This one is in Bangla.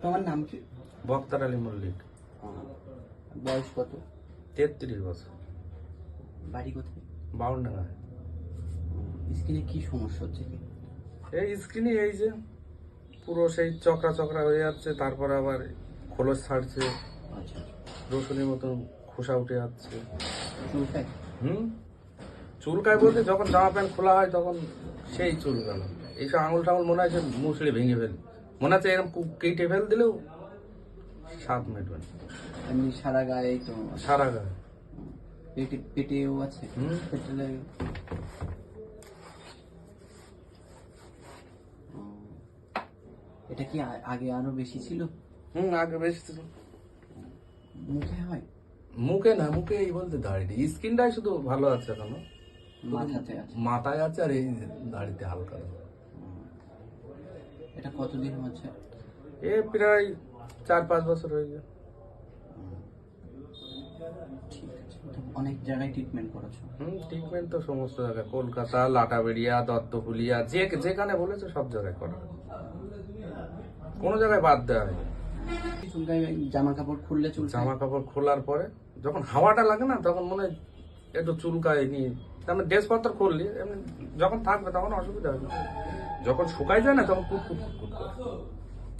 তোমার নাম কি? বক্তার আলী মল্লিক। বয়স কত? 33 বছর। বাড়ি কোথায়? বাউন্ডাঙ্গা। স্কিনে কি সমস্যা হচ্ছে কি? এই স্ক্রিনে এই যে পুরো সেই চকরা চকরা হয়ে যাচ্ছে, তারপরে আবার খোলস ছাড়ছে, আচ্ছা, রসুনের মতন খোসা উঠে যাচ্ছে। চুলকায়? চুলকায় বলতে যখন জামা প্যান্ট খোলা হয় তখন সেই চুলকানো। এইসব আঙুল টাঙুল মনে হয় যে মুছড়ে ভেঙে ফেলি, মনে হচ্ছে এরকম কেটে ফেল দিলেও স্বাদ মেটবে না। এমনি সারা গায়ে তো? সারা গায়ে। পেটেও আছে? পেটে লাগে? এটা কি আগে আরো বেশি ছিল? আগে বেশি ছিল। মুখে হয়? মুখে না, মুখে এই বলতে দাড়িতে, স্কিনটাই শুধু ভালো আছে এখনো, মাথাতে আছে? মাথায় আছে আর এই দাড়িতে হালকা। এটা কতদিন হচ্ছে? এ প্রায় 4-5 বছর হয়ে যায়। ঠিক আছে। তো অনেক জায়গায় ট্রিটমেন্ট করেছো? ট্রিটমেন্ট তো সমস্ত জায়গায়, কলকাতা, লাটাবেড়িয়া, দত্তপুলিয়া, যেখানে বলেছে সব জায়গায় করা, কোনো জায়গায় বাদ দেওয়া হয়। চুলকায়? জামা কাপড় খুললে চুলকায়? জামা কাপড় খোলার পরে যখন হাওয়াটা লাগে না তখন মনে হয় একটু চুলকায় নিয়ে, তারপরে ড্রেসপত্র খুললি এমনি যখন থাকবে তখন অসুবিধা হবে, যখন শুকাই যায় না তখন কুট কুট কুট কুট করে।